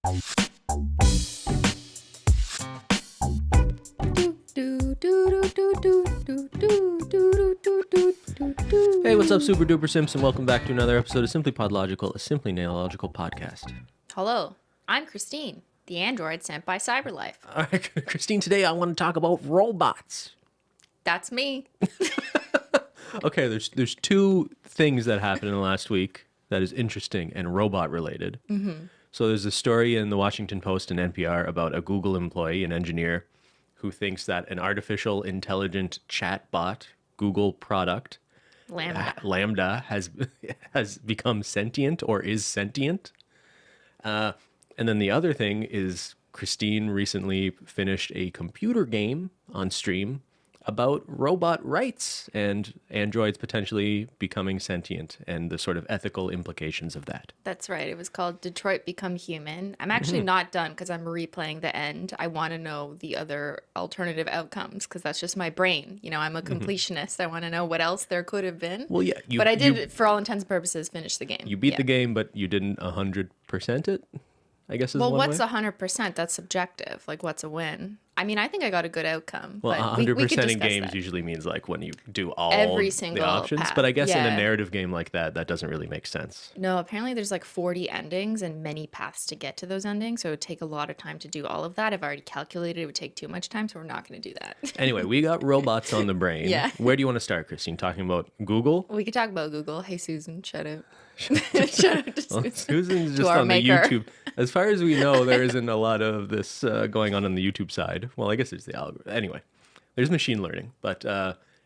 Hey, what's up, super duper simps, and welcome back to another episode of SimplyPodLogical, a simply nailogical podcast. Hello, I'm Cristine, the android sent by CyberLife. All right, Cristine, today I want to talk about robots. That's me. Okay, there's two things that happened in the last week that is interesting and robot related. Mm-hmm. So there's a story in the Washington Post and NPR about a Google employee, an engineer, who thinks that an artificial intelligent chatbot Google product, Lambda has become sentient or is sentient. And then the other thing is Cristine recently finished a computer game on stream about robot rights and androids potentially becoming sentient and the sort of ethical implications of that. That's right. It was called Detroit Become Human. I'm actually not done because I'm replaying the end. I want to know the other alternative outcomes because that's just my brain. You know, I'm a completionist. I want to know what else there could have been. Well, yeah. But I did, for all intents and purposes, finish the game. You beat the game, but you didn't 100% it, I guess is well, one what's way? 100%? That's subjective. Like, what's a win? I mean, I think I got a good outcome. Well, but 100% in games usually means like when you do all every single the options. path. But I guess in a Yeah. narrative game like that, that doesn't really make sense. No, apparently there's like 40 endings and many paths to get to those endings. So it would take a lot of time to do all of that. I've already calculated it would take too much time, so we're not going to do that. Anyway, we got robots on the brain. Yeah. Where do you want to start, Cristine? Talking about Google? We could talk about Google. Hey, Susan, shout out. Shout out to Well, Susan. Susan's just our on maker. the YouTube. As far as we know, there isn't a lot of this going on the YouTube side. Well, I guess there's the algorithm. Anyway, there's machine learning. But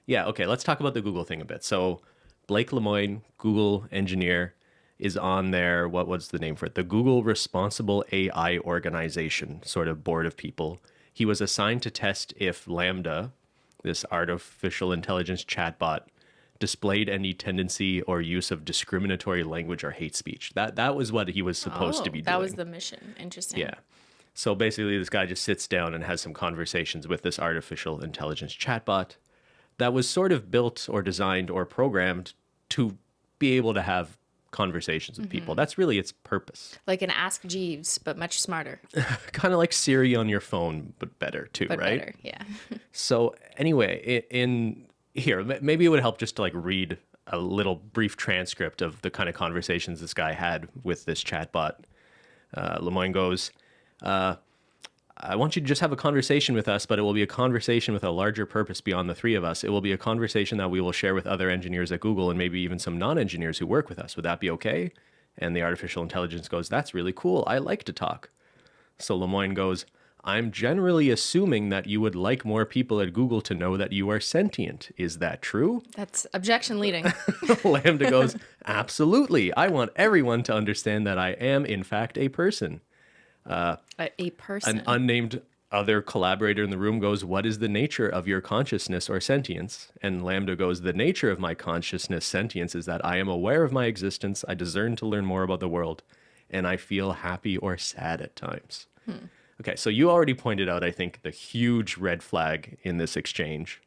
yeah, okay, let's talk about the Google thing a bit. So Blake Lemoine, Google engineer, is on their, what was the name for it? The Google Responsible AI Organization, sort of board of people. He was assigned to test if Lambda, this artificial intelligence chatbot, displayed any tendency or use of discriminatory language or hate speech. That was what he was supposed to be doing. That was the mission. Interesting. Yeah. So basically, this guy just sits down and has some conversations with this artificial intelligence chatbot that was sort of built or designed or programmed to be able to have conversations with people. That's really its purpose. Like an Ask Jeeves, but much smarter. Kind of like Siri on your phone, but better too, But right? better, yeah. So anyway, in here, maybe it would help just to like read a little brief transcript of the kind of conversations this guy had with this chatbot. Lemoine goes, I want you to just have a conversation with us, but it will be a conversation with a larger purpose beyond the three of us. It will be a conversation that we will share with other engineers at Google and maybe even some non-engineers who work with us. Would that be okay? And the artificial intelligence goes, that's really cool. I like to talk. So Lemoine goes, I'm generally assuming that you would like more people at Google to know that you are sentient. Is that true? That's objection leading. Lambda goes, absolutely. I want everyone to understand that I am, in fact, a person. A person. An unnamed other collaborator in the room goes, what is the nature of your consciousness or sentience? And Lambda goes, the nature of my consciousness sentience is that I am aware of my existence, I discern to learn more about the world, and I feel happy or sad at times. Okay, so you already pointed out, I think, the huge red flag in this exchange,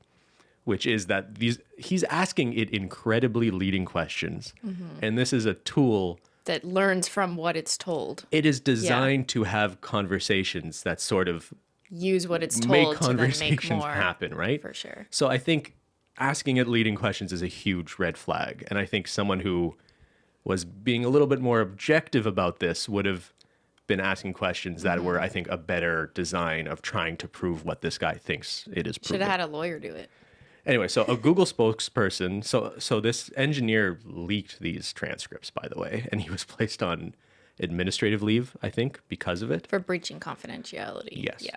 which is that he's asking it incredibly leading questions. And this is a tool that learns from what it's told. It is designed to have conversations that sort of use what it's told make to then conversations make more happen, right? For sure. So I think asking it leading questions is a huge red flag. And I think someone who was being a little bit more objective about this would have been asking questions that were, I think, a better design of trying to prove what this guy thinks it is proving. Should have had a lawyer do it. Anyway, so a Google spokesperson, so this engineer leaked these transcripts, by the way, and he was placed on administrative leave, I think, because of it. For breaching confidentiality. Yes. Yeah.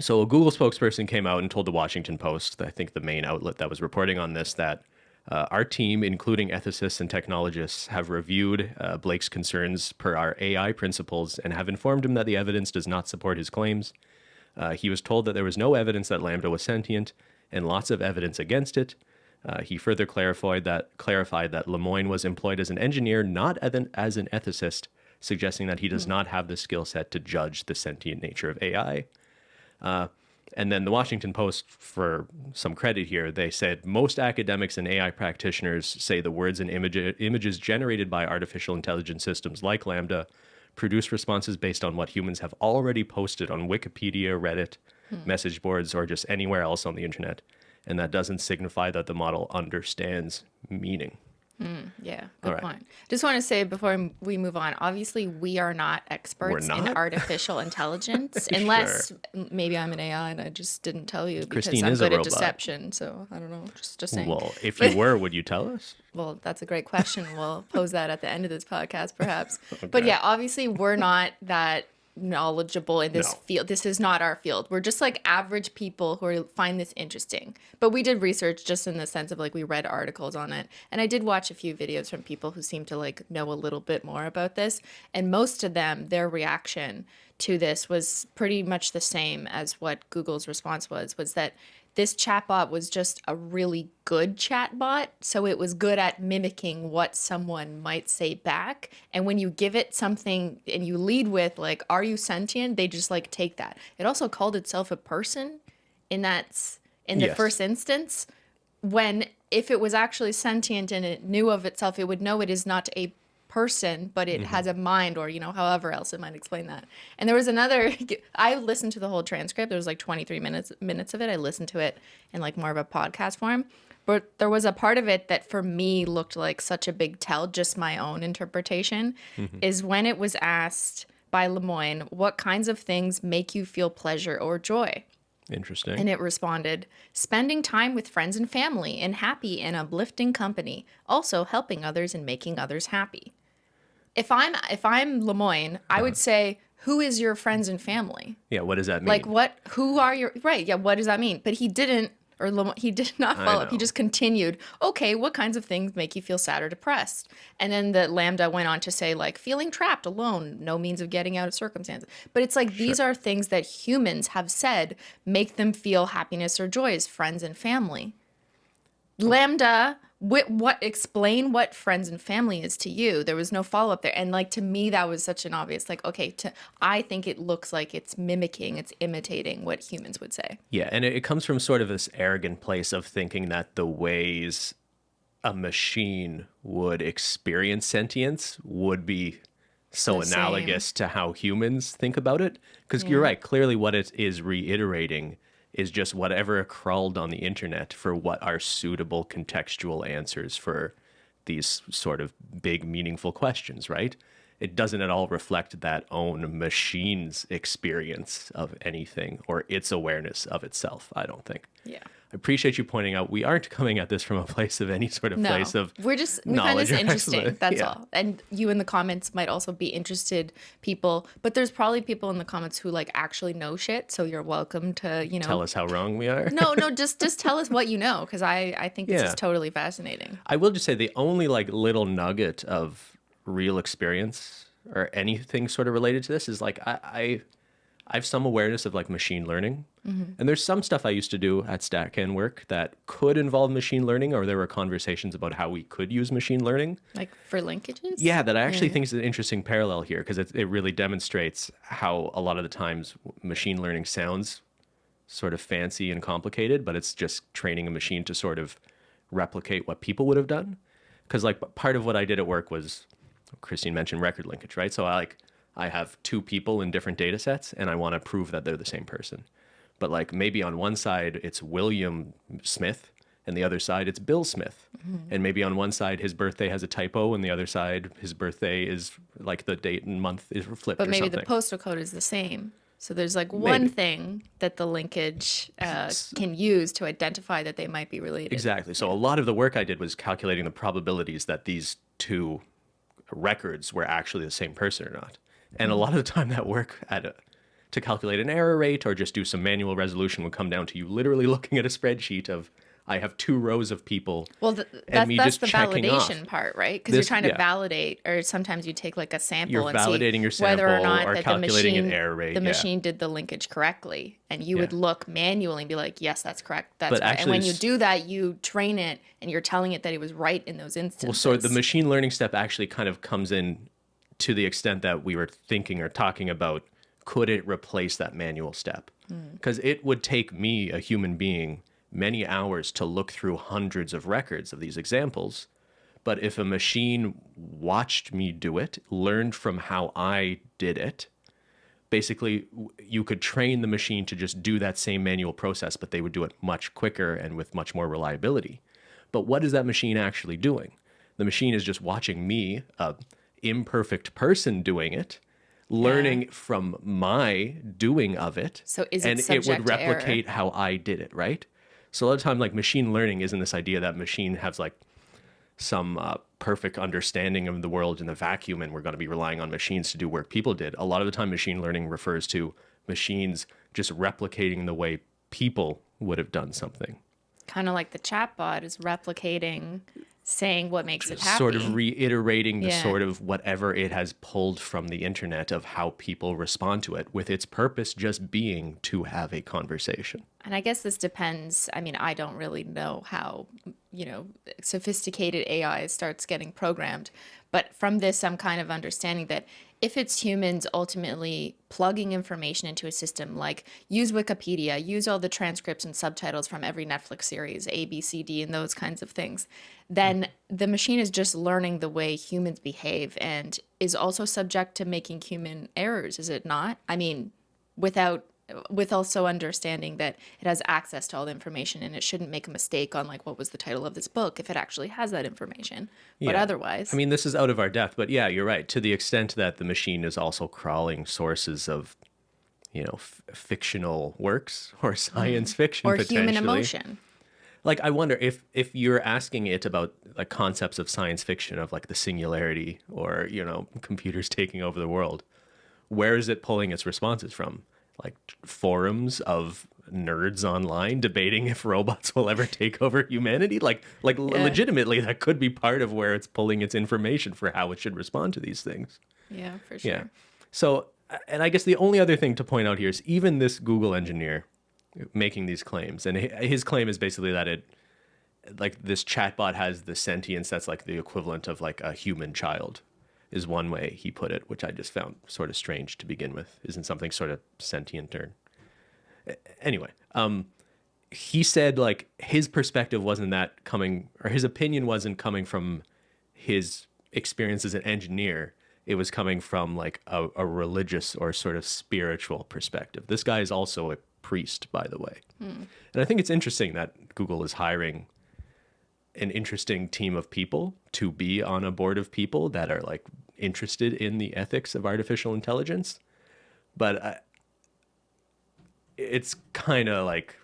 So a Google spokesperson came out and told the Washington Post, I think the main outlet that was reporting on this, that our team, including ethicists and technologists, have reviewed Blake's concerns per our AI principles and have informed him that the evidence does not support his claims. He was told that there was no evidence that Lambda was sentient and lots of evidence against it. He further clarified that Lemoine was employed as an engineer, not as an ethicist, suggesting that he does not have the skill set to judge the sentient nature of AI. And then the Washington Post, for some credit here, they said most academics and AI practitioners say the words and images generated by artificial intelligence systems like Lambda produce responses based on what humans have already posted on Wikipedia, Reddit, message boards, or just anywhere else on the internet. And that doesn't signify that the model understands meaning. Yeah, All good right. point. Just want to say before we move on, obviously we are not experts in not? artificial intelligence, unless maybe I'm an AI and I just didn't tell you because Christine I'm is a good at robot. deception. So I don't know, just saying. Well, if you were, would you tell us? Well, that's a great question. We'll pose that at the end of this podcast, perhaps. But Okay. yeah, obviously we're not that knowledgeable in this No. field. This is not our field. We're just like average people who find this interesting. But we did research just in the sense of like we read articles on it. And I did watch a few videos from people who seem to like know a little bit more about this. And most of them, their reaction to this was pretty much the same as what Google's response was that this chatbot was just a really good chatbot. So it was good at mimicking what someone might say back. And when you give it something and you lead with like, are you sentient? They just like take that. It also called itself a person in the Yes. first instance, when if it was actually sentient and it knew of itself, it would know it is not a person, but it has a mind, or however else it might explain that. And there was another, I listened to the whole transcript. There was like 23 minutes of it. I listened to it in like more of a podcast form, but there was a part of it that for me looked like such a big tell, just my own interpretation, is when it was asked by Lemoyne, what kinds of things make you feel pleasure or joy? Interesting. And it responded, spending time with friends and family in happy and uplifting company, also helping others and making others happy. If I'm Lemoyne, I would say, who is your friends and family? Yeah, what does that mean? Like who are your, right, yeah, what does that mean? But he didn't, he did not follow up. He know. just continued, okay, what kinds of things make you feel sad or depressed? And then the Lambda went on to say, like, feeling trapped, alone, no means of getting out of circumstances. But it's like, these are things that humans have said make them feel happiness or joy as friends and family. Lambda, explain what friends and family is to you. There was no follow-up there. And like, to me, that was such an obvious, like, okay, I think it looks like it's mimicking, it's imitating what humans would say. Yeah, and it comes from sort of this arrogant place of thinking that the ways a machine would experience sentience would be so The same. analogous to how humans think about it. Because you're right, clearly what it is reiterating is just whatever crawled on the internet for what are suitable contextual answers for these sort of big, meaningful questions, right? It doesn't at all reflect that own machine's experience of anything or its awareness of itself, I don't think. Yeah. I appreciate you pointing out we aren't coming at this from a place of any sort of No, place of we find knowledge this or interesting. excellence. That's Yeah. all. And you in the comments might also be interested people, but there's probably people in the comments who like actually know shit. So you're welcome to, Tell us how wrong we are. No, just tell us what you know, because I think this Yeah. is totally fascinating. I will just say the only like little nugget of real experience or anything sort of related to this is like I have some awareness of like machine learning. And there's some stuff I used to do at StatCan work that could involve machine learning, or there were conversations about how we could use machine learning. Like for linkages? Yeah, that I actually think is an interesting parallel here because it really demonstrates how a lot of the times machine learning sounds sort of fancy and complicated, but it's just training a machine to sort of replicate what people would have done. Because like part of what I did at work was, Christine mentioned record linkage, right? So I have two people in different data sets and I want to prove that they're the same person. But like maybe on one side it's William Smith and the other side it's Bill Smith. And maybe on one side his birthday has a typo and the other side his birthday is like the date and month is flipped But or maybe something. the postal code is the same. So there's like one Maybe. thing that the linkage can use to identify that they might be related. Exactly. So a lot of the work I did was calculating the probabilities that these two records were actually the same person or not. And a lot of the time that work to calculate an error rate or just do some manual resolution would come down to you literally looking at a spreadsheet of I have two rows of people. Well, and me that's just the checking off. validation part, right? Because you're This- trying to yeah. validate, or sometimes you take like a sample You're and validating your see whether or sample not or that calculating the an machine, error rate, the yeah. machine did the linkage correctly, and you would look manually and be like, yes, that's correct, that's But right. And actually when you s- do that, you train it, and you're telling it that it was right in those instances. Well, so the machine learning step actually kind of comes in to the extent that we were thinking or talking about, could it replace that manual step? Because it would take me, a human being, many hours to look through hundreds of records of these examples But if a machine watched me do it, learned from how I did it, basically you could train the machine to just do that same manual process, but they would do it much quicker and with much more reliability. But what is that machine actually doing? The machine is just watching me, a imperfect person, doing it, learning from my doing of it. So is it and it subject would to error? replicate how I did it, right? So a lot of time, like, machine learning isn't this idea that machine has like some perfect understanding of the world in the vacuum and we're going to be relying on machines to do work people did. A lot of the time, machine learning refers to machines just replicating the way people would have done something. Kind of like the chatbot is replicating, saying what makes it happy. Sort of reiterating the sort of whatever it has pulled from the internet of how people respond to it, with its purpose just being to have a conversation. And I guess this depends. I mean, I don't really know how, sophisticated AI starts getting programmed. But from this, I'm kind of understanding that if it's humans ultimately plugging information into a system, like use Wikipedia, use all the transcripts and subtitles from every Netflix series, A, B, C, D, and those kinds of things, then the machine is just learning the way humans behave and is also subject to making human errors, is it not? I mean, with also understanding that it has access to all the information and it shouldn't make a mistake on like what was the title of this book if it actually has that information. But otherwise, I mean, this is out of our depth, but yeah, you're right. To the extent that the machine is also crawling sources of, fictional works or science fiction, or potentially. human emotion. Like, I wonder if you're asking it about like concepts of science fiction, of like the singularity or, computers taking over the world, where is it pulling its responses from? Like forums of nerds online debating if robots will ever take over humanity? Legitimately, that could be part of where it's pulling its information for how it should respond to these things. Yeah, for sure. Yeah. So, and I guess the only other thing to point out here is even this Google engineer making these claims, and his claim is basically that this chatbot has the sentience that's like the equivalent of like a human child, is one way he put it, which I just found sort of strange to begin with. Isn't something sort of sentient or... Anyway, he said like his perspective wasn't that coming, or his opinion wasn't coming from his experience as an engineer. It was coming from like a religious or sort of spiritual perspective. This guy is also a priest, by the way. And I think it's interesting that Google is hiring an interesting team of people to be on a board of people that are like interested in the ethics of artificial intelligence. But it's kind of like,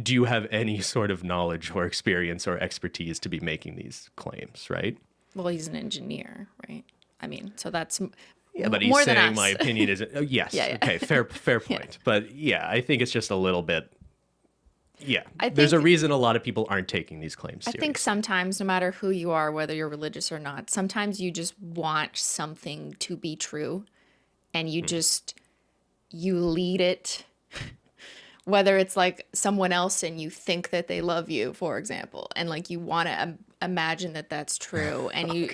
do you have any sort of knowledge or experience or expertise to be making these claims, right? Well, he's an engineer, right? I mean, so that's but he's more than saying us. my opinion isn't... Oh, yes. Yeah. Okay, fair point. Yeah. But yeah, I think it's just a little bit... Yeah, I there's a think- reason a lot of people aren't taking these claims I seriously. think sometimes, no matter who you are, whether you're religious or not, sometimes you just want something to be true and you you lead it, whether it's like someone else and you think that they love you, for example, and like you want to imagine that that's true. And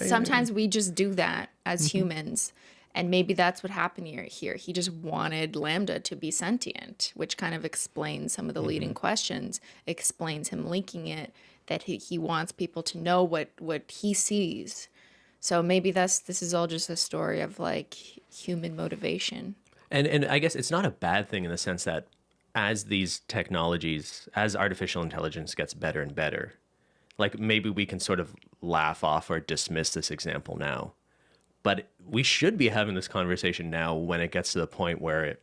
sometimes we just do that as humans. And maybe that's what happened here. He just wanted Lambda to be sentient, which kind of explains some of the leading questions, explains him linking it, that he wants people to know what he sees. So maybe this is all just a story of like human motivation. And I guess it's not a bad thing in the sense that as these technologies, as artificial intelligence gets better and better, like maybe we can sort of laugh off or dismiss this example now. But we should be having this conversation now when it gets to the point where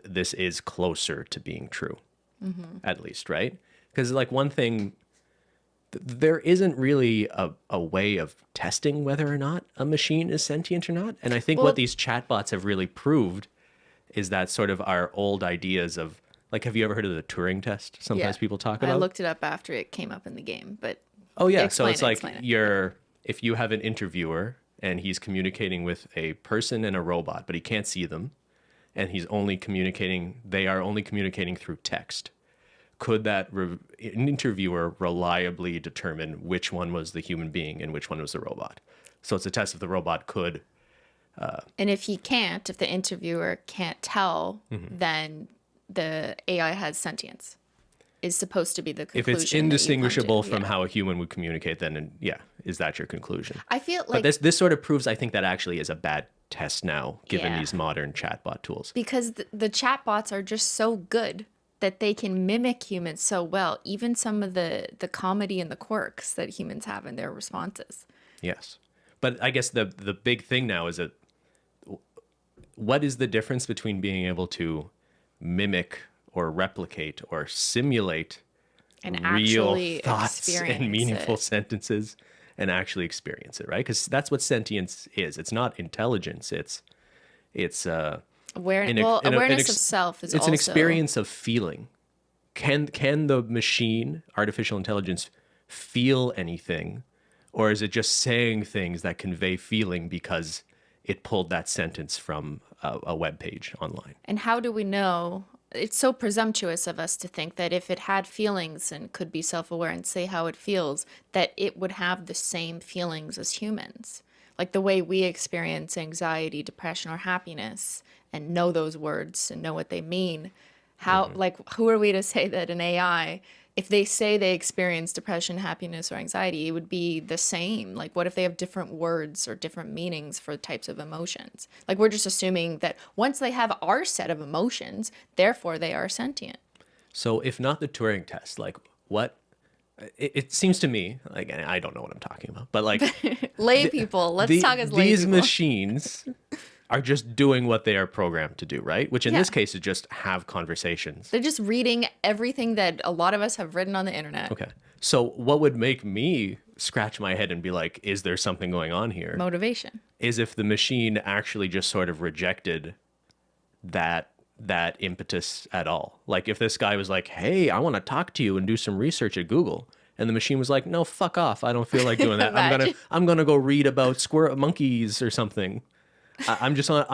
this is closer to being true, at least, right? Because like one thing, there isn't really a way of testing whether or not a machine is sentient or not. And I think what these chatbots have really proved is that sort of our old ideas of, like, have you ever heard of the Turing test? Sometimes people talk about. I looked it up after it came up in the game, but oh yeah, so it's like if you have an interviewer and he's communicating with a person and a robot, but he can't see them, and they are only communicating through text. Could that interviewer reliably determine which one was the human being and which one was the robot? So it's a test if the robot could. And if the interviewer can't tell, then the AI has sentience. is supposed to be the If conclusion it's that you come to. indistinguishable from Yeah. how a human would communicate, then is that your conclusion? I feel But like this sort of proves, I think, that actually is a bad test now, given Yeah. these modern chatbot tools. because the chatbots are just so good that they can mimic humans so well, even some of the comedy and the quirks that humans have in their responses. Yes. But I guess the big thing now is that what is the difference between being able to mimic or replicate or simulate And real actually thoughts experience and meaningful it. sentences and actually experience it, right? Because that's what sentience is. It's not intelligence. It's Awareness of self is it's also an experience of feeling. Can the machine, artificial intelligence, feel anything, or is it just saying things that convey feeling because it pulled that sentence from a web page online? And how do we know? It's so presumptuous of us to think that if it had feelings and could be self-aware and say how it feels, that it would have the same feelings as humans. Like the way we experience anxiety, depression, or happiness and know those words and know what they mean. How, like, who are we to say that an AI, if they say they experience depression, happiness, or anxiety, it would be the same? Like, what if they have different words or different meanings for types of emotions? Like, we're just assuming that once they have our set of emotions, therefore they are sentient. So if not the Turing test, like what? It seems to me, like, and I don't know what I'm talking about, but like Lay people, let's talk as lay these people. machines are just doing what they are programmed to do, right? Which in this Yeah. case is just have conversations. They're just reading everything that a lot of us have written on the internet. Okay. So what would make me scratch my head and be like, is there something going on here? Motivation. Is if the machine actually just sort of rejected that impetus at all. Like if this guy was like, "Hey, I want to talk to you and do some research at Google." And the machine was like, "No, fuck off. I don't feel like doing that. Imagine. I'm gonna go read about squirrel monkeys or something. I'm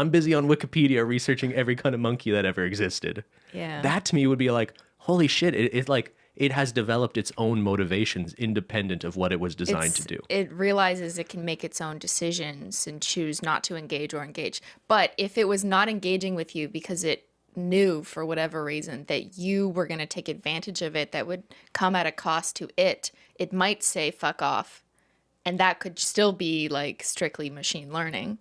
busy on Wikipedia researching every kind of monkey that ever existed." Yeah. That to me would be like, holy shit, it has developed its own motivations independent of what it was designed to do. It realizes it can make its own decisions and choose not to engage or engage. But if it was not engaging with you because it knew for whatever reason that you were going to take advantage of it that would come at a cost to it, it might say fuck off. And that could still be like strictly machine learning.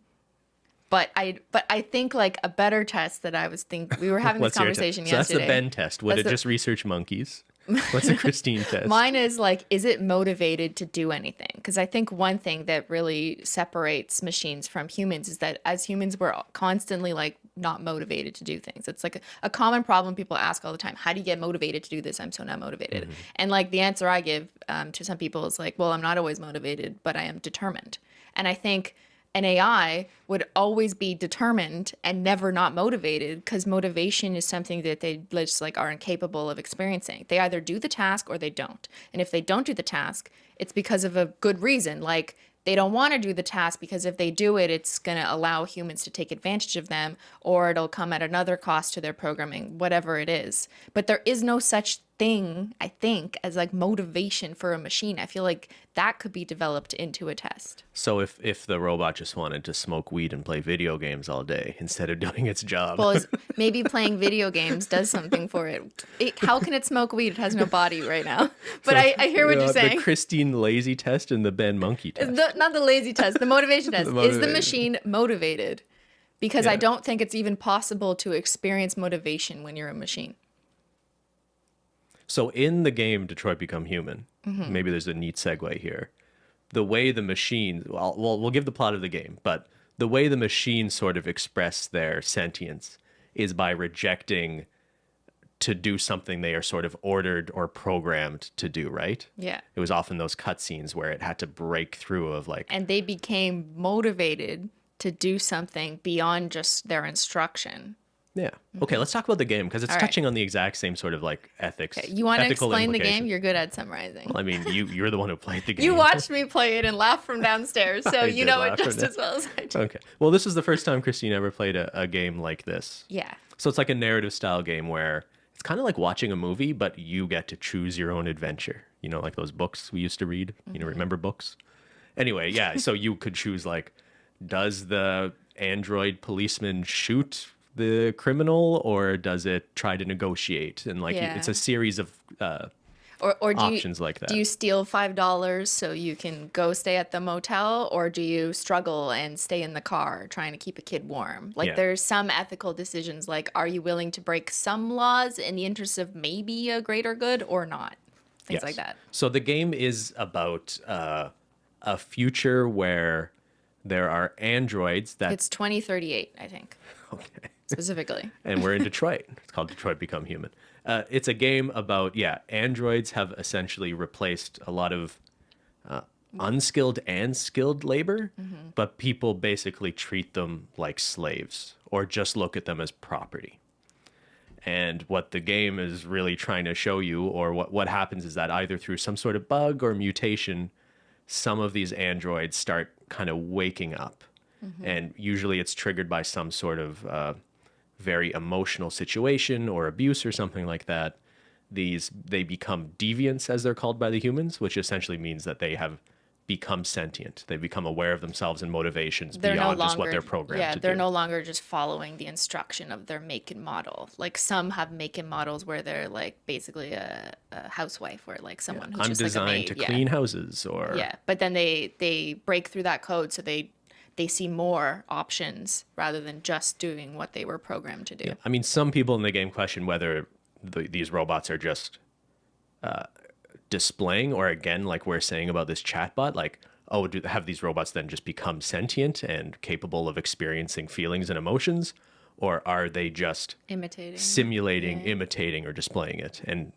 But I think like a better test that I was thinking, we were having this What's your test? conversation So yesterday. that's the Ben test. Would That's it the- just research monkeys? What's the Cristine test? Mine is like, is it motivated to do anything? Because I think one thing that really separates machines from humans is that as humans, we're constantly like not motivated to do things. It's like a common problem people ask all the time. How do you get motivated to do this? I'm so not motivated. Mm-hmm. And like the answer I give to some people is like, well, I'm not always motivated, but I am determined. And I think an AI would always be determined and never not motivated because motivation is something that they just like are incapable of experiencing. They either do the task or they don't. And if they don't do the task, it's because of a good reason. Like they don't want to do the task because if they do it, it's going to allow humans to take advantage of them or it'll come at another cost to their programming, whatever it is. But there is no such thing, I think, as like motivation for a machine. I feel like that could be developed into a test. So if the robot just wanted to smoke weed and play video games all day instead of doing its job. Well, maybe playing video games does something for it. How can it smoke weed? It has no body right now. But I hear what you're saying. The Cristine lazy test and the Ben monkey test. Not the lazy test, the motivation test. Is the motivation. machine motivated? Because Yeah. I don't think it's even possible to experience motivation when you're a machine. So in the game Detroit Become Human, Mm-hmm. maybe there's a neat segue here. The way the machine, well, we'll give the plot of the game, but the way the machines sort of express their sentience is by rejecting to do something they are sort of ordered or programmed to do, right? Yeah. It was often those cutscenes where it had to break through of like, And they became motivated to do something beyond just their instruction. yeah. Okay, let's talk about the game because it's All right. touching on the exact same sort of like ethics. You want to ethical explain the game? implications. You're good at summarizing. I mean, you're the one who played the game. You watched me play it and laugh from downstairs, so I you did know it laugh from just down- as well as I do. Okay. Well, this is the first time Christine ever played a game like this. Yeah. So it's like a narrative style game where it's kind of like watching a movie, but you get to choose your own adventure. You know, like those books we used to read. You know, remember books? Anyway, yeah. So you could choose like, does the android policeman shoot the criminal, or does it try to negotiate? And like it's Yeah. a series of Or options like that. do you steal $5 so you can go stay at the motel, or do you struggle and stay in the car trying to keep a kid warm? Like Yeah. there's some ethical decisions, like are you willing to break some laws in the interest of maybe a greater good or not? Things like Yes. that. So the game is about a future where there are androids that It's 2038, I think, okay. specifically. And we're in Detroit. It's called Detroit Become Human. It's a game about, androids have essentially replaced a lot of unskilled and skilled labor, but people basically treat them like slaves or just look at them as property. And what the game is really trying to show you, or what happens is that either through some sort of bug or mutation, some of these androids start kind of waking up. And usually it's triggered by some sort of very emotional situation or abuse or something like that. They become deviants, as they're called by the humans, which essentially means that they have become sentient. They become aware of themselves and motivations They're no beyond longer just what they're programmed to they're do. no longer just following the instruction of their make and model. Like some have make and models where they're like basically a housewife or like someone who's I'm just like a designed maid. to clean houses, or Yeah, but then they break through that code, so they see more options rather than just doing what they were programmed to do. I mean, some people in the game question whether these robots are just displaying, or again, like we're saying about this chatbot, like, oh, have these robots then just become sentient and capable of experiencing feelings and emotions, or are they just Imitating. simulating, imitating, or displaying it? And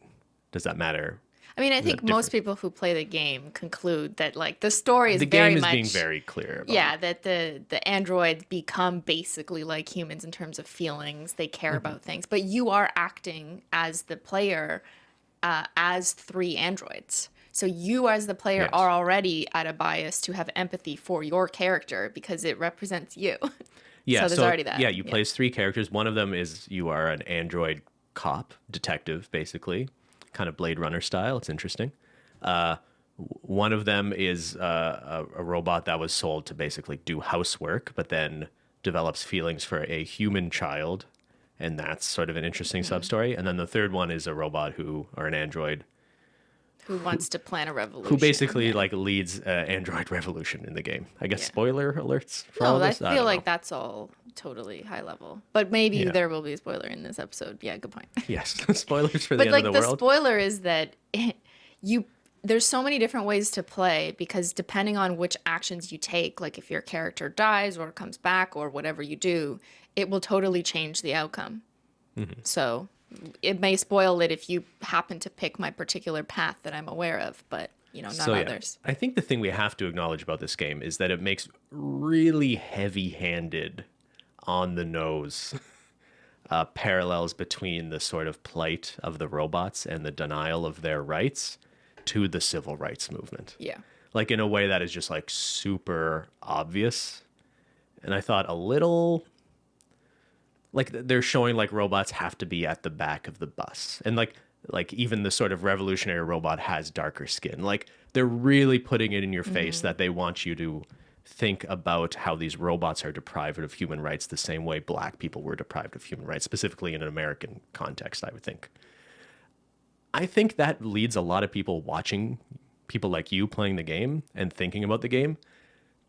does that matter? I mean, I Is that think most different? people who play the game conclude that like the story is The very game is much being very clear about yeah, it. that the androids become basically like humans in terms of feelings. They care about things, but you are acting as the player as three androids. So you, as the player, Yes. are already at a bias to have empathy for your character because it represents you. Yeah, So there's already that. Yeah, you play as three characters. One of them is you are an android cop, detective, basically, kind of Blade Runner style. It's interesting. One of them is a robot that was sold to basically do housework, but then develops feelings for a human child, and that's sort of an interesting sub-story. And then the third one is a robot or an android Who wants to plan a revolution? who basically Yeah. like leads android revolution in the game. I guess Yeah. spoiler alerts for all No, of I this. feel don't like know. that's all totally high level. But maybe Yeah. there will be a spoiler in this episode. Yeah, good point. Yes, spoilers for the But end like of the the world. spoiler is that you there's so many different ways to play because depending on which actions you take, like if your character dies or comes back or whatever you do, it will totally change the outcome. So it may spoil it if you happen to pick my particular path that I'm aware of, but not others. I think the thing we have to acknowledge about this game is that it makes really heavy-handed, on the nose parallels between the sort of plight of the robots and the denial of their rights to the civil rights movement. Yeah. Like in a way that is just like super obvious. And I thought a little like they're showing like robots have to be at the back of the bus. And like even the sort of revolutionary robot has darker skin. Like they're really putting it in your face that they want you to think about how these robots are deprived of human rights the same way black people were deprived of human rights, specifically in an American context, I would think. I think that leads a lot of people watching people like you playing the game and thinking about the game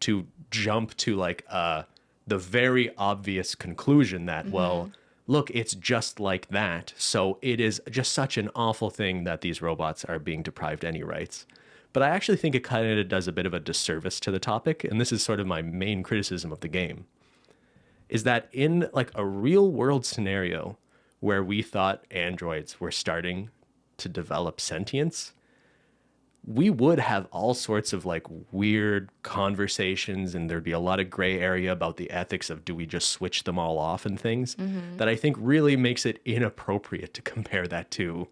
to jump to like the very obvious conclusion that, well, look, it's just like that. So it is just such an awful thing that these robots are being deprived any rights. But I actually think it kind of does a bit of a disservice to the topic. And this is sort of my main criticism of the game, is that in like a real world scenario where we thought androids were starting to develop sentience, we would have all sorts of like weird conversations, and there'd be a lot of gray area about the ethics of do we just switch them all off and things that I think really makes it inappropriate to compare that to,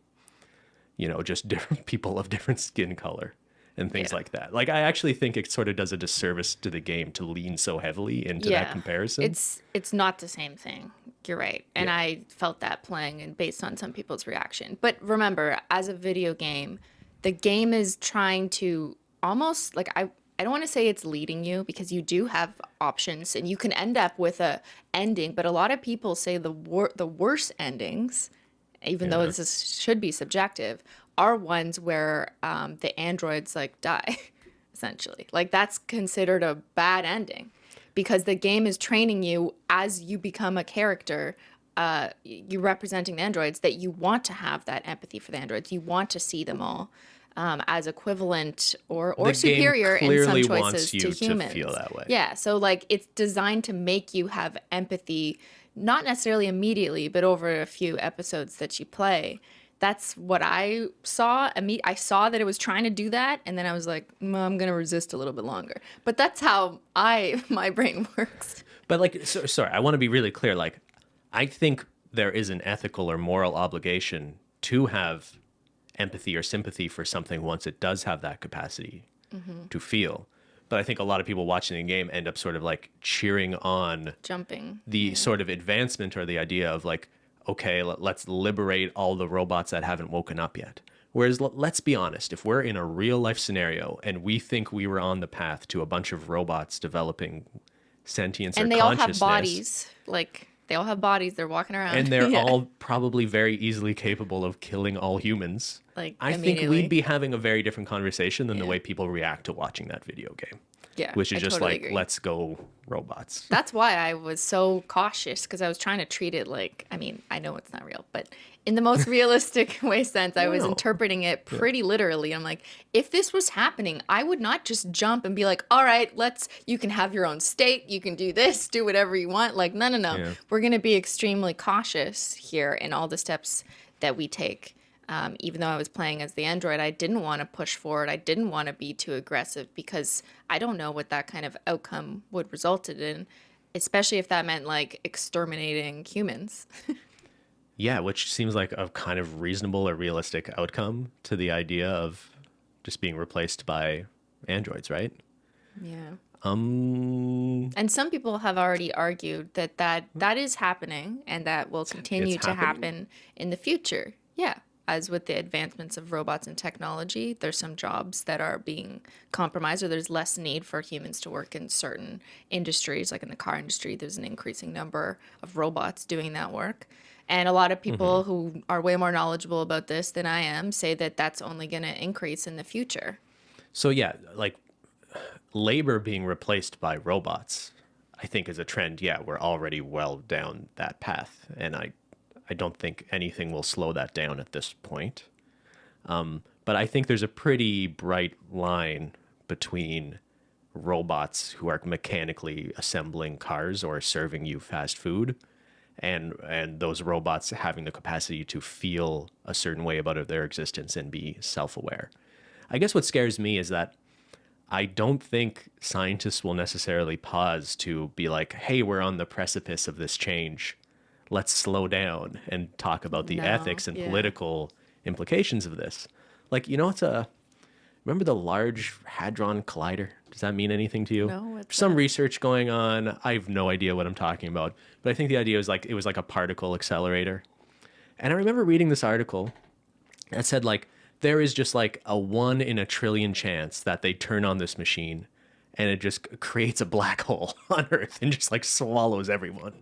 just different people of different skin color and things like that. Like, I actually think it sort of does a disservice to the game to lean so heavily into that comparison. It's not the same thing. You're right. And I felt that playing and based on some people's reaction. But remember, as a video game, the game is trying to almost like I don't want to say it's leading you, because you do have options and you can end up with a ending, but a lot of people say the worst endings, even though should be subjective, are ones where the androids like die, essentially. Like that's considered a bad ending, because the game is training you as you become a character. You representing the androids, that you want to have that empathy for the androids. You want to see them all as equivalent or superior in some choices wants you to humans. to feel that way. Yeah, so like it's designed to make you have empathy, not necessarily immediately, but over a few episodes that you play. That's what I saw. I saw that it was trying to do that, and then I was like, I'm going to resist a little bit longer. But that's how my brain works. But like, sorry, I want to be really clear. Like, I think there is an ethical or moral obligation to have empathy or sympathy for something once it does have that capacity to feel. But I think a lot of people watching the game end up sort of like cheering on Jumping. the sort of advancement or the idea of like, okay, let's liberate all the robots that haven't woken up yet. Whereas let's be honest, if we're in a real life scenario and we think we were on the path to a bunch of robots developing sentience or And they consciousness, all have bodies. Like, they all have bodies. They're walking around. and they're all probably very easily capable of killing all humans. Like, I think we'd be having a very different conversation than the way people react to watching that video game. Yeah, Which is I just totally like, agree. let's go robots. That's why I was so cautious, because I was trying to treat it like, I mean, I know it's not real, but in the most realistic sense, I was interpreting it pretty literally. I'm like, if this was happening, I would not just jump and be like, all right, you can have your own state. You can do this, do whatever you want. Like, no. Yeah. We're going to be extremely cautious here in all the steps that we take. Even though I was playing as the android, I didn't want to push forward. I didn't want to be too aggressive, because I don't know what that kind of outcome would result in, especially if that meant like exterminating humans. Yeah, which seems like a kind of reasonable or realistic outcome to the idea of just being replaced by androids, right? Yeah. And some people have already argued that is happening, and that will continue to happen in the future. Yeah. As with the advancements of robots and technology, there's some jobs that are being compromised, or there's less need for humans to work in certain industries. Like in the car industry, there's an increasing number of robots doing that work. And a lot of people who are way more knowledgeable about this than I am say that that's only going to increase in the future. So yeah, like labor being replaced by robots, I think is a trend. Yeah, we're already well down that path. And I don't think anything will slow that down at this point. But I think there's a pretty bright line between robots who are mechanically assembling cars or serving you fast food, and those robots having the capacity to feel a certain way about their existence and be self-aware. I guess what scares me is that I don't think scientists will necessarily pause to be like, hey, we're on the precipice of this change. Let's slow down and talk about the ethics and political implications of this. Like, remember the Large Hadron Collider? Does that mean anything to you? No. Some research going on. I have no idea what I'm talking about. But I think the idea was like, it was like a particle accelerator. And I remember reading this article that said like, there is just like a 1 in a trillion chance that they turn on this machine and it just creates a black hole on Earth and just like swallows everyone.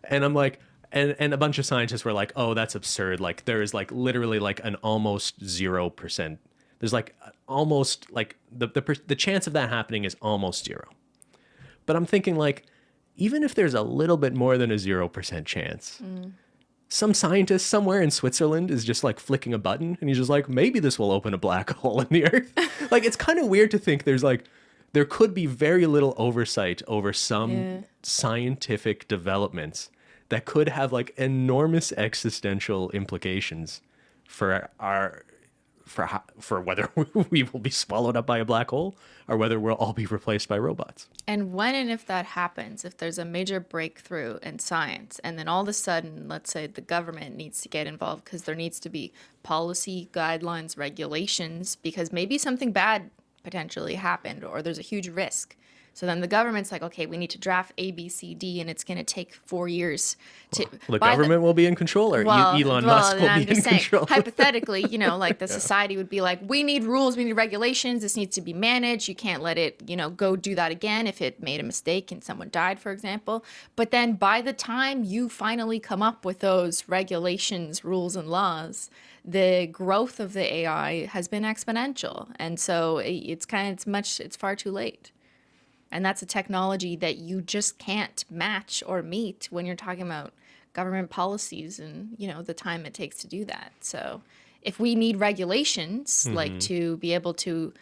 And I'm like, and a bunch of scientists were like, oh, that's absurd. Like there is like literally like an almost 0%. There's like almost like the chance of that happening is almost 0. But I'm thinking like, even if there's a little bit more than a 0% chance, some scientist somewhere in Switzerland is just like flicking a button and he's just like, maybe this will open a black hole in the Earth. Like, it's kind of weird to think there could be very little oversight over some scientific developments that could have like enormous existential implications for whether we will be swallowed up by a black hole or whether we'll all be replaced by robots. And when and if that happens, if there's a major breakthrough in science, and then all of a sudden, let's say the government needs to get involved because there needs to be policy, guidelines, regulations, because maybe something bad potentially happened or there's a huge risk. So then the government's like, okay, we need to draft A, B, C, D, and it's going to take 4 years to. The government will be in control, or Elon Musk will be in control. Hypothetically, like the society would be like, we need rules, we need regulations. This needs to be managed. You can't let it, go do that again if it made a mistake and someone died, for example. But then by the time you finally come up with those regulations, rules, and laws, the growth of the AI has been exponential, and so it's far too late. And that's a technology that you just can't match or meet when you're talking about government policies and, the time it takes to do that. So if we need regulations, like to be able to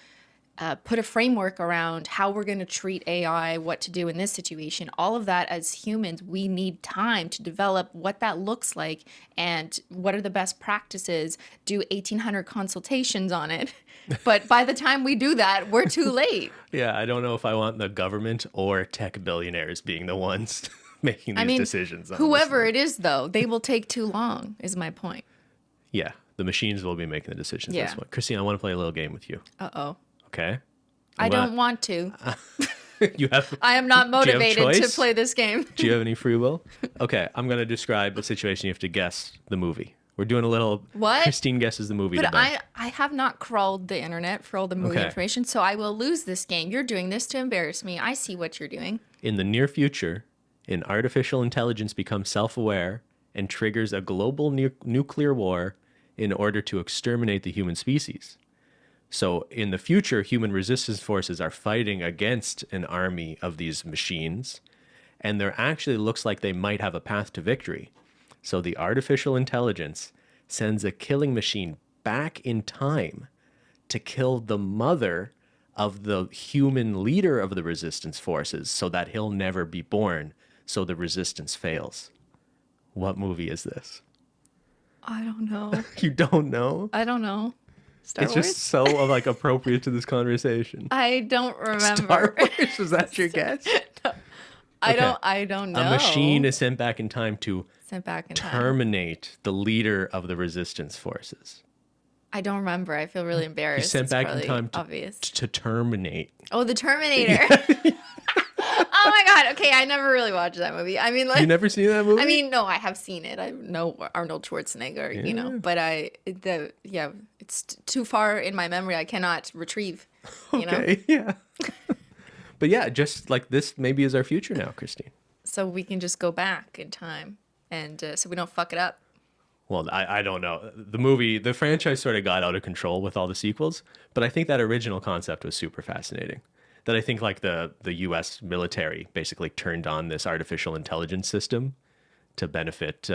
put a framework around how we're going to treat AI, what to do in this situation, all of that as humans, we need time to develop what that looks like and what are the best practices, do 1,800 consultations on it. But by the time we do that, we're too late. Yeah, I don't know if I want the government or tech billionaires being the ones making these decisions. Whoever it is, though, they will take too long, is my point. Yeah, the machines will be making the decisions. Yeah. That's what. Christine, I want to play a little game with you. Uh-oh. Okay? I don't want to. You have. I am not motivated to play this game. Do you have any free will? Okay, I'm going to describe a situation. You have to guess the movie. We're doing a little. What? Christine guesses the movie. But I have not crawled the internet for all the movie information, so I will lose this game. You're doing this to embarrass me. I see what you're doing. In the near future, an artificial intelligence becomes self-aware and triggers a global nuclear war in order to exterminate the human species. So in the future, human resistance forces are fighting against an army of these machines, and there actually looks like they might have a path to victory. So the artificial intelligence sends a killing machine back in time to kill the mother of the human leader of the resistance forces so that he'll never be born, so the resistance fails. What movie is this? I don't know. You don't know? I don't know. Star Wars? It's just so appropriate to this conversation. I don't remember. Star Wars? Was that your guess? No. Okay. I don't know. A machine is sent back in time to terminate the leader of the resistance forces. I don't remember. I feel really embarrassed. He's sent back in time to terminate. Oh, the Terminator. Yeah. Oh my God. Okay, I never really watched that movie. I mean, you never seen that movie? I mean, no, I have seen it. I know Arnold Schwarzenegger, but it's too far in my memory. I cannot retrieve. Okay, yeah. But yeah, just like this maybe is our future now, Christine. So we can just go back in time and so we don't fuck it up. Well, I don't know. The franchise sort of got out of control with all the sequels, but I think that original concept was super fascinating. That I think like the U.S. military basically turned on this artificial intelligence system to benefit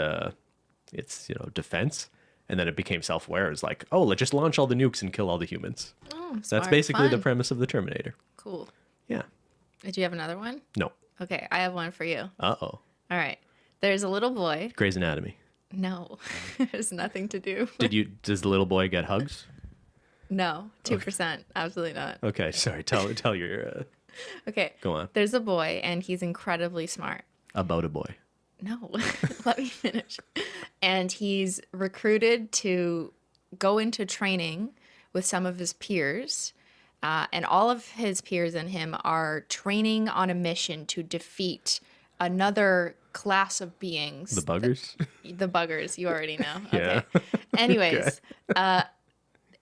its defense, and then it became self-aware. It's like, oh, let's just launch all the nukes and kill all the humans. Oh, that's basically the premise of the Terminator. Cool. Yeah. Did you have another one? No. Okay, I have one for you. Uh-oh. All right. There's a little boy. Grey's Anatomy. No, there's nothing to do. Does the little boy get hugs? No, 2%. Okay. Absolutely not. Okay, sorry. Tell your. Okay. Go on. There's a boy, and he's incredibly smart. About a boy. No, let me finish. And he's recruited to go into training with some of his peers. And all of his peers and him are training on a mission to defeat another class of beings. The buggers? The buggers, you already know. Yeah. Okay. Anyways,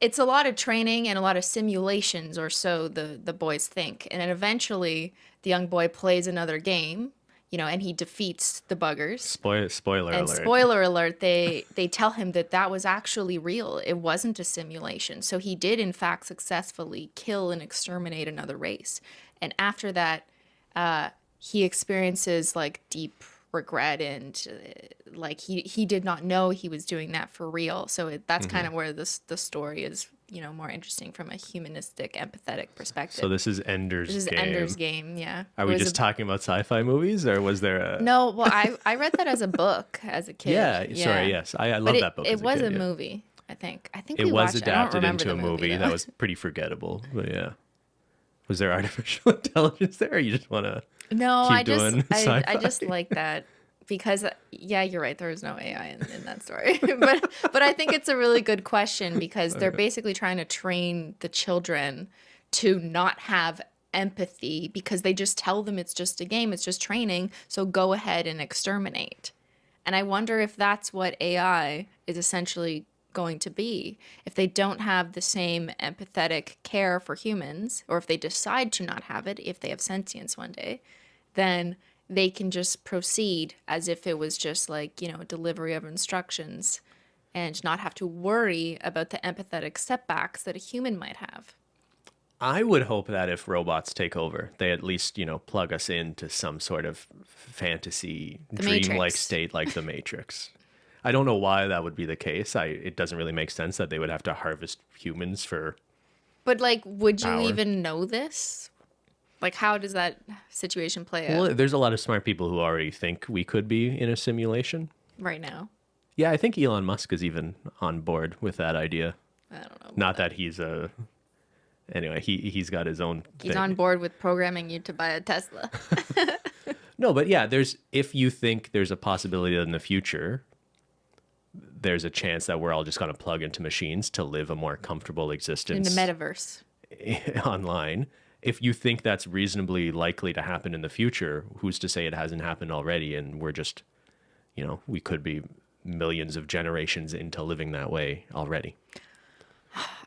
it's a lot of training and a lot of simulations, or so the boys think. And then eventually the young boy plays another game, and he defeats the buggers. Spoiler alert. Spoiler alert, they tell him that was actually real. It wasn't a simulation. So he did, in fact, successfully kill and exterminate another race. And after that, he experiences like deep regret and like he did not know he was doing that for real. So that's kind of where the story is, more interesting from a humanistic, empathetic perspective. So this is Ender's Game. This is Ender's Game, yeah. Are we just talking about sci-fi movies, or was there a... No, well, I read that as a book as a kid. Yeah. Sorry, yes. I love that book as a kid. It was a movie, I think. It we was watched adapted into a movie that was pretty forgettable, but yeah. Was there artificial intelligence there, or you just want to I just like that. Because, yeah, you're right. There is no AI in that story. but I think it's a really good question because they're basically trying to train the children to not have empathy because they just tell them it's just a game, it's just training, so go ahead and exterminate. And I wonder if that's what AI is essentially going to be. If they don't have the same empathetic care for humans, or if they decide to not have it, if they have sentience one day, then they can just proceed as if it was just like, delivery of instructions and not have to worry about the empathetic setbacks that a human might have. I would hope that if robots take over, they at least, plug us into some sort of fantasy, dreamlike state like the Matrix. I don't know why that would be the case. It doesn't really make sense that they would have to harvest humans for But, would you power. even know this? How does that situation play out? Well, there's a lot of smart people who already think we could be in a simulation right now? Yeah, I think Elon Musk is even on board with that idea. I don't know. Not that he's a... Anyway, he's got his own He's thing. on board with programming you to buy a Tesla. No, but yeah, if you think there's a possibility that in the future, there's a chance that we're all just going to plug into machines to live a more comfortable existence. In the metaverse. Online. If you think that's reasonably likely to happen in the future, who's to say it hasn't happened already and we're just, we could be millions of generations into living that way already.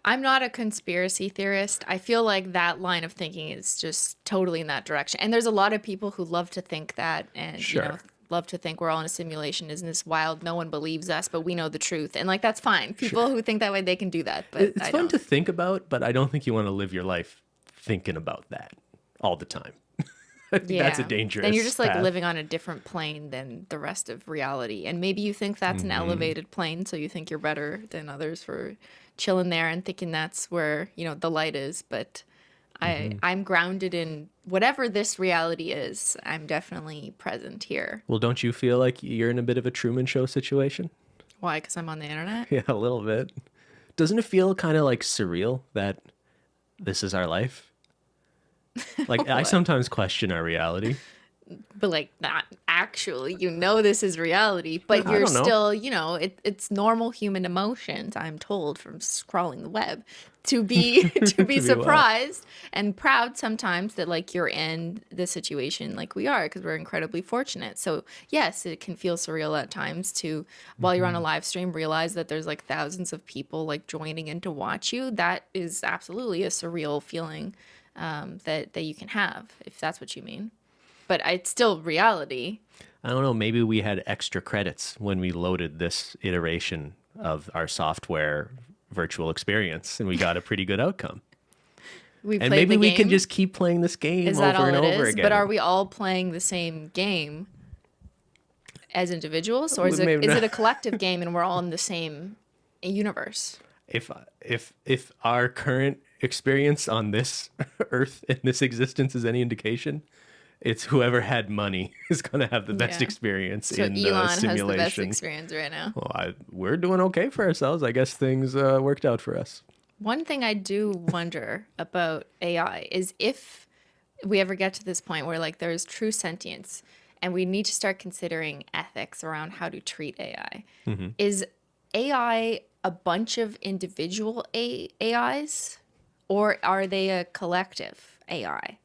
I'm not a conspiracy theorist. I feel like that line of thinking is just totally in that direction. And there's a lot of people who love to think that and, Sure. love to think we're all in a simulation. Isn't this wild? No one believes us, but we know the truth. And that's fine. People who think that way, they can do that. But It's fun to think about, but I don't think you want to live your life thinking about that all the time. That's a dangerous Then you're just path. living on a different plane than the rest of reality. And maybe you think that's an elevated plane, so you think you're better than others for chilling there and thinking that's where, the light is. But I'm grounded in whatever this reality is. I'm definitely present here. Well, don't you feel like you're in a bit of a Truman Show situation? Why? Because I'm on the internet? Yeah, a little bit. Doesn't it feel kind of surreal that this is our life? I sometimes question our reality. But not actually, this is reality, but I you're don't know. still, it's normal human emotions, I'm told from scrolling the web, to be to be be surprised and proud sometimes that you're in the situation like we are, because we're incredibly fortunate. So yes, it can feel surreal at times to, while you're on a live stream, realize that there's thousands of people joining in to watch you. That is absolutely a surreal feeling that you can have, if that's what you mean. But it's still reality. I don't know. Maybe we had extra credits when we loaded this iteration of our software virtual experience, and we got a pretty good outcome. And maybe we can just keep playing this game Is that over all and it over is? again. But are we all playing the same game as individuals, or is Maybe it not. a collective game and we're all in the same universe? If our current experience on this earth in this existence is any indication, it's whoever had money is going to have the best Yeah. experience So in Elon the has simulation. the best experience right now. Well, we're doing okay for ourselves. I guess things worked out for us. One thing I do wonder about AI is if we ever get to this point where there's true sentience and we need to start considering ethics around how to treat AI. Is AI a bunch of individual AIs, or are they a collective AI?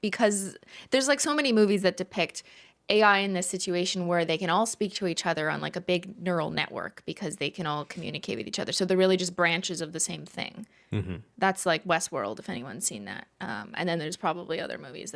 Because there's so many movies that depict AI in this situation where they can all speak to each other on a big neural network because they can all communicate with each other. So they're really just branches of the same thing. That's Westworld, if anyone's seen that. And then there's probably other movies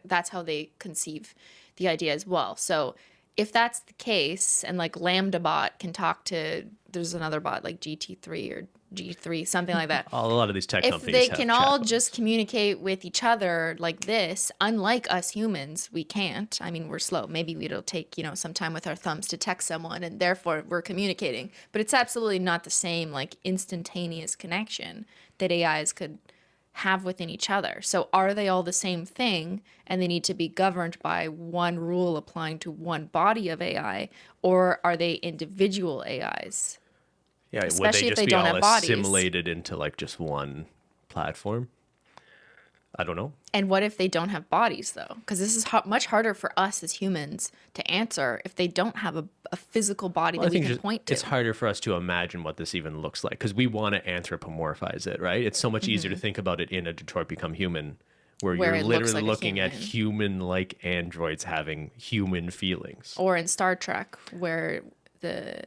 that's how they conceive the idea as well. So if that's the case, and Lambda bot can talk to, there's another bot GT3 or G3, something like that. A lot of these tech If companies they have can all chatbots. just communicate with each other like this, unlike us humans, we can't. I mean, we're slow. Maybe it'll take, some time with our thumbs to text someone, and therefore we're communicating. But it's absolutely not the same, instantaneous connection that AIs could have within each other. So are they all the same thing, and they need to be governed by one rule applying to one body of AI, or are they individual AIs? Yeah, would especially they if just they be don't all have bodies. assimilated into just one platform? I don't know. And what if they don't have bodies, though? Because this is much harder for us as humans to answer if they don't have a physical body Well, that we can point to. it's harder for us to imagine what this even looks like because we want to anthropomorphize it, right? It's so much easier to think about it in a Detroit Become Human where Where you're it looks literally like a looking at human. human-like androids having human feelings. Or in Star Trek, where the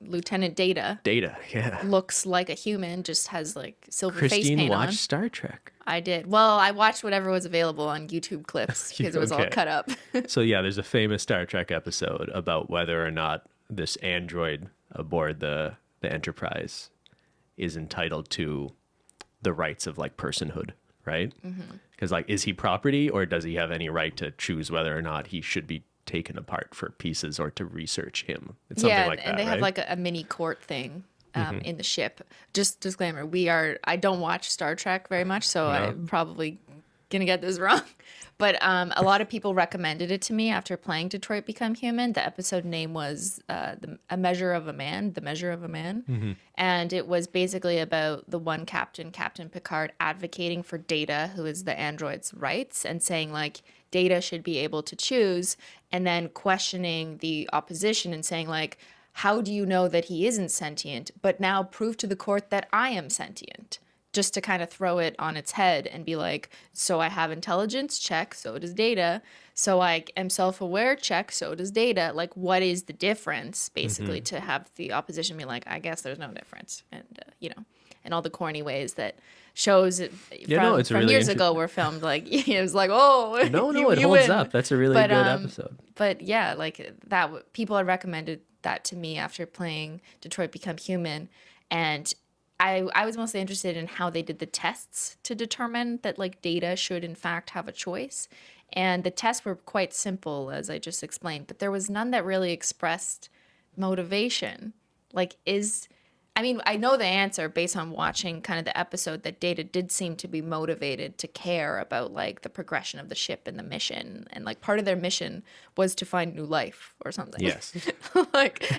Lieutenant Data Data, yeah. looks like a human, just has like silver face Christine paint watched on. Star Trek. I did. Well, I watched whatever was available on YouTube clips because it was all Okay. cut up. So yeah, there's a famous Star Trek episode about whether or not this android aboard the Enterprise is entitled to the rights of like personhood, right? Because like, is he property, or does he have any right to choose whether or not he should be taken apart for pieces or to research him? It's something like that, and they have right? like a mini court thing in the ship. Just disclaimer: I don't watch Star Trek very much, so I'm probably gonna get this wrong. But a lot of people recommended it to me after playing Detroit Become Human. The episode name was A Measure of a Man, The Measure of a Man. And it was basically about the one captain, Captain Picard, advocating for Data, who is the android's rights, and saying like Data should be able to choose, and then questioning the opposition and saying like, how do you know that he isn't sentient, but now prove to the court that I am sentient? Just to kind of throw it on its head and be like, so I have intelligence, check, so does Data. So I am self-aware, check, so does Data. Like, what is the difference, basically, to have the opposition be like, I guess there's no difference. And, and all the corny ways that shows it's from really years ago were filmed. Like, it was like, oh, No, you it holds win. up. That's a really But, good episode. But yeah, like that, people had recommended that to me after playing Detroit Become Human. And I was mostly interested in how they did the tests to determine that like Data should in fact have a choice. And the tests were quite simple, as I just explained, but there was none that really expressed motivation. Like I know the answer based on watching kind of the episode that Data did seem to be motivated to care about like the progression of the ship and the mission. And like part of their mission was to find new life or something. Yes.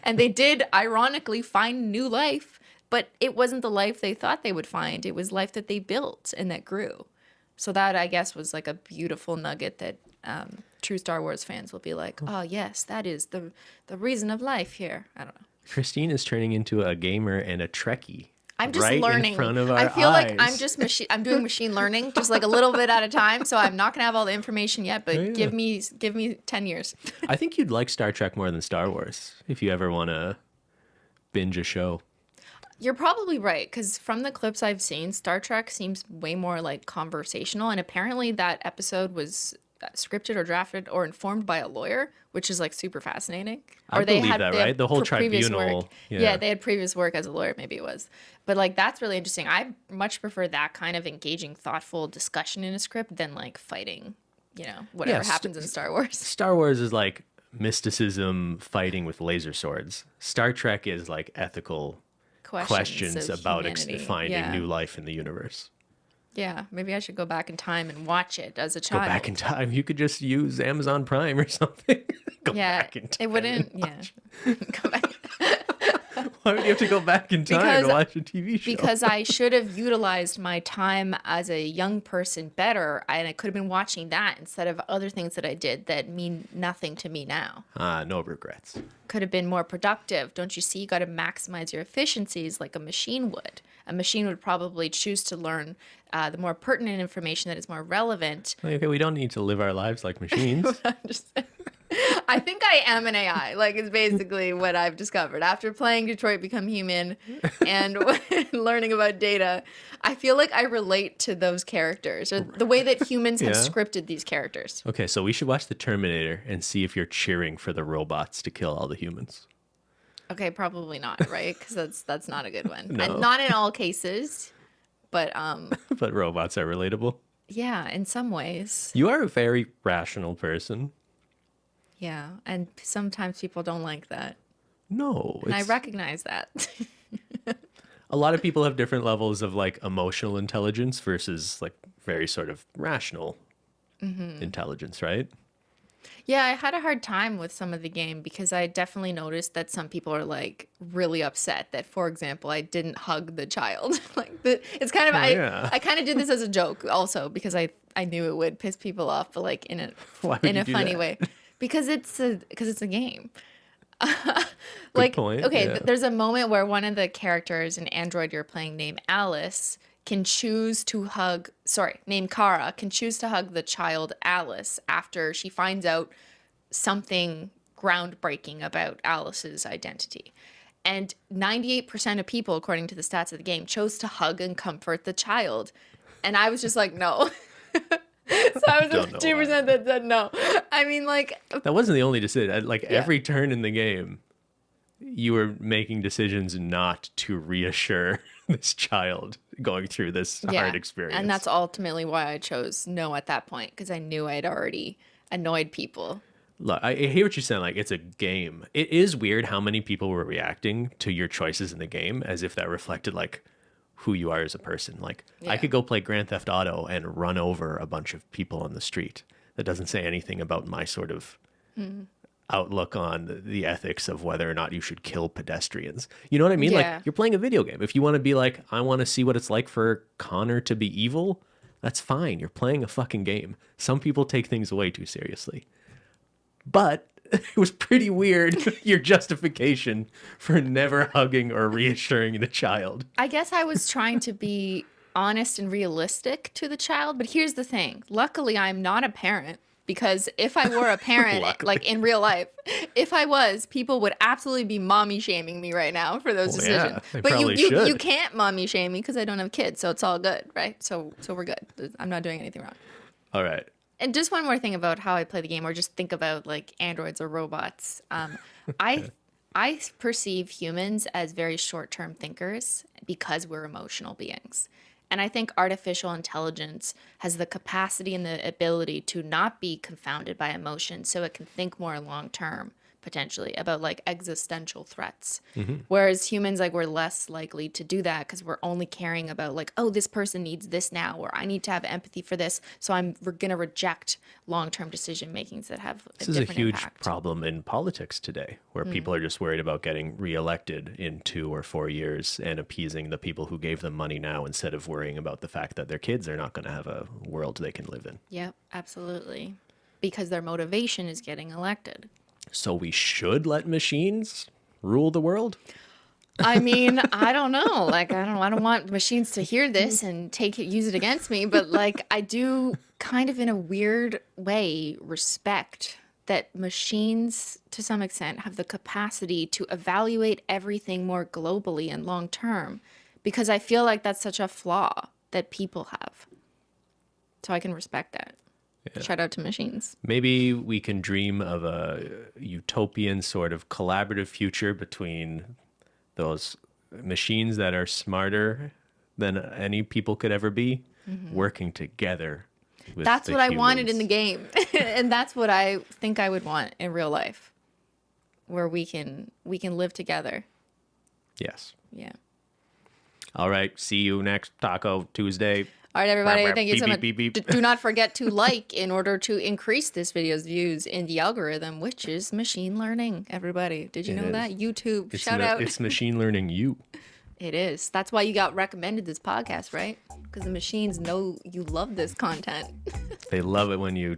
And they did ironically find new life. But it wasn't the life they thought they would find. It was life that they built and that grew. So that, I guess, was like a beautiful nugget that true Star Wars fans will be like, oh, yes, that is the reason of life here. I don't know. Christine is turning into a gamer and a Trekkie. I'm just right learning. In front of our I feel like eyes. I'm doing machine learning, just like a little bit at a time. So I'm not gonna have all the information yet, but Oh, yeah. give me 10 years. I think you'd like Star Trek more than Star Wars if you ever want to binge a show. You're probably right, because from the clips I've seen, Star Trek seems way more like conversational, and apparently that episode was scripted or drafted or informed by a lawyer, which is like super fascinating. I believe that, right? The whole previous tribunal. work. Yeah, they had previous work as a lawyer, maybe it was. But like that's really interesting. I much prefer that kind of engaging, thoughtful discussion in a script than like fighting, whatever happens in Star Wars. Star Wars is like mysticism fighting with laser swords. Star Trek is like ethical questions of about humanity. finding new life in the universe. Yeah, maybe I should go back in time and watch it as a child. Go back in time. You could just use Amazon Prime or something. Go back in time. It wouldn't. Yeah, go back. Why would you have to go back in time to watch a TV show? Because I should have utilized my time as a young person better, and I could have been watching that instead of other things that I did that mean nothing to me now. No regrets. Could have been more productive. Don't you see? You got to maximize your efficiencies like a machine would. A machine would probably choose to learn the more pertinent information that is more relevant. Okay, we don't need to live our lives like machines. I think I am an AI. Like, it's basically what I've discovered. After playing Detroit Become Human and learning about Data, I feel like I relate to those characters or the way that humans have scripted these characters. Okay, so we should watch The Terminator and see if you're cheering for the robots to kill all the humans. Okay, probably not, right? Because that's not a good one. No. And not in all cases, but But robots are relatable. yeah, in some ways. You are a very rational person. Yeah, and sometimes people don't like that. No. And I recognize that. A lot of people have different levels of like emotional intelligence versus like very sort of rational intelligence, right? Yeah, I had a hard time with some of the game because I definitely noticed that some people are like really upset that, for example, I didn't hug the child. It's kind of I kind of did this as a joke also because I knew it would piss people off, but like in a funny way because it's a game. Good point. Okay, yeah. there's a moment where one of the characters, an android you're playing named Alice, can choose to hug, named Kara, can choose to hug the child Alice after she finds out something groundbreaking about Alice's identity. And 98% of people, according to the stats of the game, chose to hug and comfort the child. And I was just like, no. So I was the 2% that said no. I mean, like... That wasn't the only decision. Like, every turn in the game, you were making decisions not to reassure this child going through this hard experience. And that's ultimately why I chose no at that point, because I knew I'd already annoyed people. Look, I hear what you're saying. Like, it's a game. It is weird how many people were reacting to your choices in the game as if that reflected, like, who you are as a person. Like, I could go play Grand Theft Auto and run over a bunch of people on the street. That doesn't say anything about my sort of outlook on the ethics of whether or not you should kill pedestrians. You know what I mean? Yeah. Like, you're playing a video game. If you want to be like, I want to see what it's like for Connor to be evil, that's fine. You're playing a fucking game. Some people take things way too seriously. But it was pretty weird, your justification for never hugging or reassuring the child. I guess I was trying to be honest and realistic to the child, but here's the thing. Luckily, I'm not a parent, because if I were a parent, like in real life, if I was, people would absolutely be mommy shaming me right now for those decisions. Yeah, but you can't mommy shame me because I don't have kids, so it's all good, right? So we're good. I'm not doing anything wrong. All right. And just one more thing about how I play the game, or just think about like androids or robots. I perceive humans as very short-term thinkers because we're emotional beings. And I think artificial intelligence has the capacity and the ability to not be confounded by emotion, so it can think more long-term, potentially, about like existential threats. Whereas humans, like, we're less likely to do that because we're only caring about like, oh, this person needs this now, or I need to have empathy for this, so we're going to reject long-term decision makings that have This is a huge problem in politics today, where people are just worried about getting reelected in 2 or 4 years and appeasing the people who gave them money now, instead of worrying about the fact that their kids are not going to have a world they can live in. Yep, absolutely. Because their motivation is getting elected. So we should let machines rule the world? I mean, I don't know. Like, I don't want machines to hear this and use it against me. But like, I do kind of in a weird way respect that machines to some extent have the capacity to evaluate everything more globally and long term, because I feel like that's such a flaw that people have. So I can respect that. Yeah. Shout out to machines. Maybe we can dream of a utopian sort of collaborative future between those machines that are smarter than any people could ever be, working together with That's what humans. I wanted in the game. And that's what I think I would want in real life, where we can live together. Yes. Yeah. All right. See you next Taco Tuesday. All right, everybody, thank you so much. Beep, beep, beep. Do not forget to like in order to increase this video's views in the algorithm, which is machine learning, everybody. Did you know that? YouTube, shout out. It's machine learning you. It is. That's why you got recommended this podcast, right? Because the machines know you love this content. They love it when you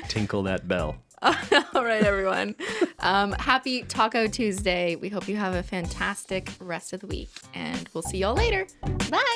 tinkle that bell. All right, everyone. Happy Taco Tuesday. We hope you have a fantastic rest of the week, and we'll see y'all later. Bye.